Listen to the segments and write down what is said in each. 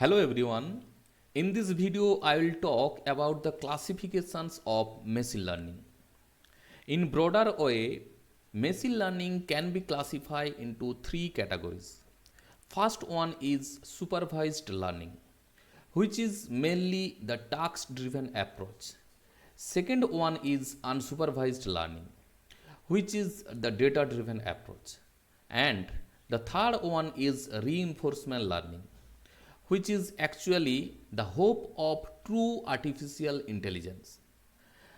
Hello everyone. In this video, I will talk about the classifications of machine learning. In broader way, machine learning can be classified into three categories. First one is supervised learning, which is mainly the task-driven approach. Second one is unsupervised learning, which is the data-driven approach. And the third one is reinforcement learning, which is actually the hope of true artificial intelligence.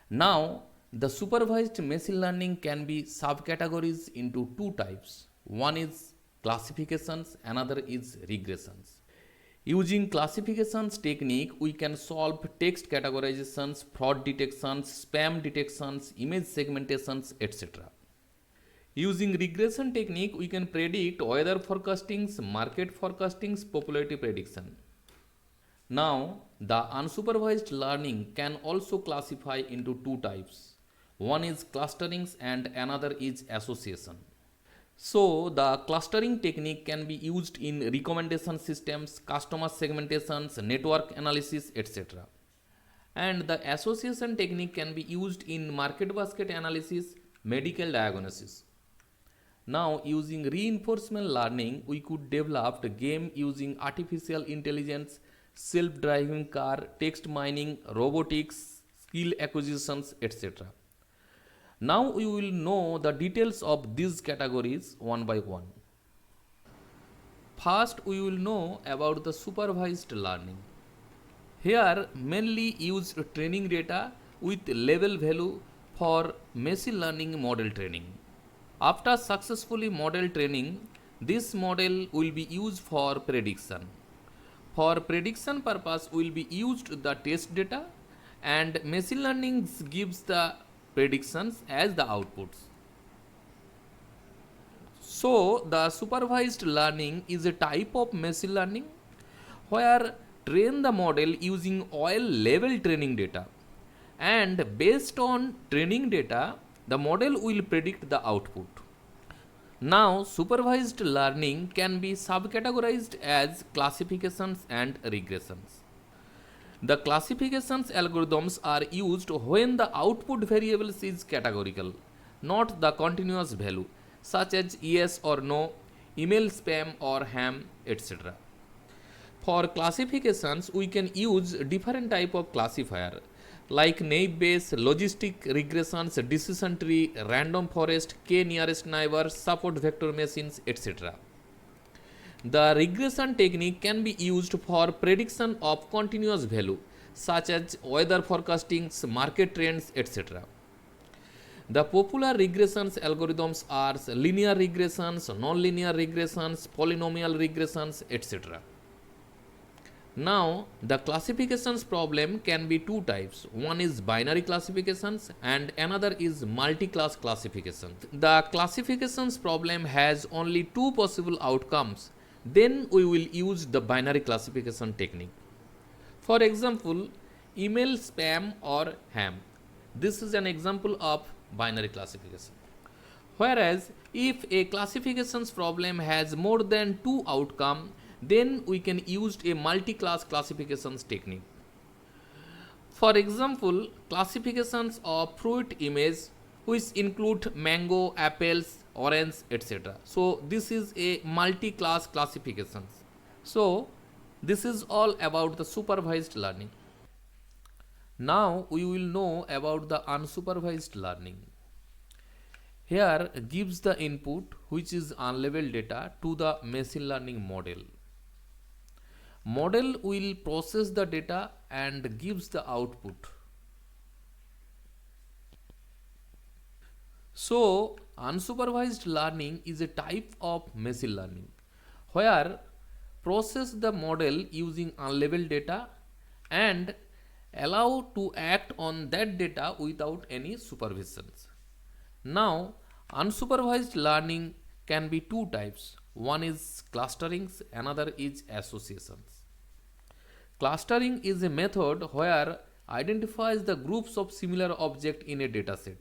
Now, the supervised machine learning can be subcategories into two types. One is classifications, another is regressions. Using classifications technique, we can solve text categorizations, fraud detections, spam detections, image segmentations, etc. Using regression technique, we can predict weather forecastings, market forecastings, popularity prediction. Now, the unsupervised learning can also classify into two types. One is clusterings and another is association. So, the clustering technique can be used in recommendation systems, customer segmentations, network analysis, etc. And the association technique can be used in market basket analysis, medical diagnosis. Now, using reinforcement learning, we could develop a game using artificial intelligence, self-driving car, text mining, robotics, skill acquisitions, etc. Now, we will know the details of these categories one by one. First, we will know about the supervised learning. Here, mainly use training data with level value for machine learning model training. After successfully model training, this model will be used for prediction. For prediction purpose, will be used the test data and machine learning gives the predictions as the outputs. So, the supervised learning is a type of machine learning where train the model using oil level training data, and based on training data the model will predict the output. Now, supervised learning can be subcategorized as classifications and regressions. The classifications algorithms are used when the output variables is categorical, not the continuous value, such as yes or no, email spam or ham, etc. For classifications, we can use different type of classifier like naive Bayes, logistic regressions, decision tree, random forest, k nearest neighbor, support vector machines, etc. The regression technique can be used for prediction of continuous value such as weather forecasting, market trends, etc. The popular regressions algorithms are linear regressions, nonlinear regressions, polynomial regressions, etc. Now, the classifications problem can be two types. One is binary classifications and another is multi-class classifications. The classifications problem has only two possible outcomes. Then we will use the binary classification technique. For example, email spam or ham. This is an example of binary classification. Whereas, if a classifications problem has more than two outcomes, then we can use a multi-class classifications technique. For example, classifications of fruit image which include mango, apples, orange, etc. So this is a multi-class classifications. So this is all about the supervised learning. Now we will know about the unsupervised learning. Here gives the input which is unlabeled data to the machine learning model. Model will process the data and gives the output. So, unsupervised learning is a type of machine learning where process the model using unlabeled data and allow to act on that data without any supervisions. Now, unsupervised learning can be two types. One is clusterings, another is associations. Clustering is a method where identifies the groups of similar objects in a dataset.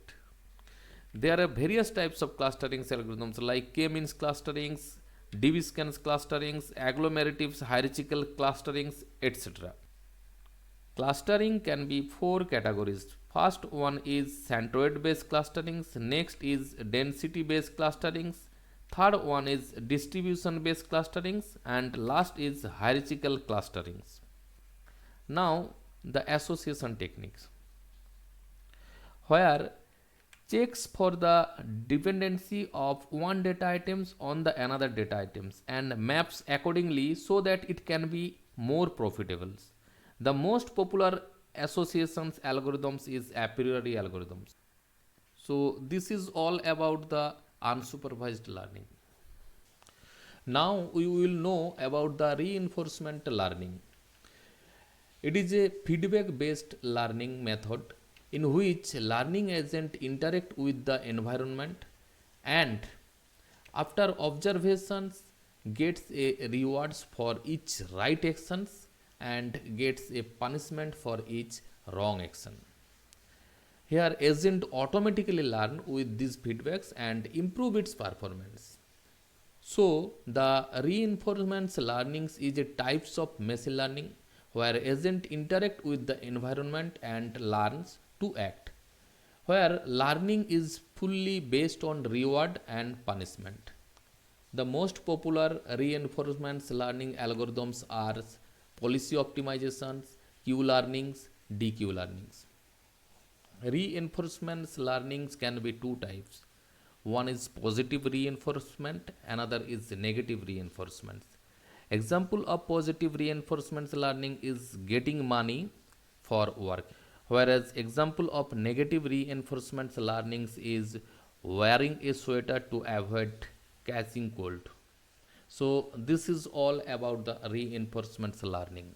There are various types of clustering algorithms like k-means clusterings, DB scans clusterings, agglomerative hierarchical clusterings, etc. Clustering can be four categories. First one is centroid based clusterings, next is density based clusterings, third one is distribution based clusterings, and last is hierarchical clusterings. Now the association techniques, where checks for the dependency of one data items on the another data items and maps accordingly so that it can be more profitable. The most popular associations algorithms is a priori algorithms. So this is all about the unsupervised learning. Now we will know about the reinforcement learning. It is a feedback based learning method in which learning agent interact with the environment and after observations gets a rewards for each right actions and gets a punishment for each wrong action. Here agent automatically learn with these feedbacks and improve its performance. So the reinforcement learnings is a types of machine learning where agent interact with the environment and learns to act. Where learning is fully based on reward and punishment. The most popular reinforcement learning algorithms are policy optimizations, Q learnings, DQ learnings. Reinforcement learnings can be two types. One is positive reinforcement, another is negative reinforcement. Example of positive reinforcement learning is getting money for work, whereas example of negative reinforcement learnings is wearing a sweater to avoid catching cold. So this is all about the reinforcement learning.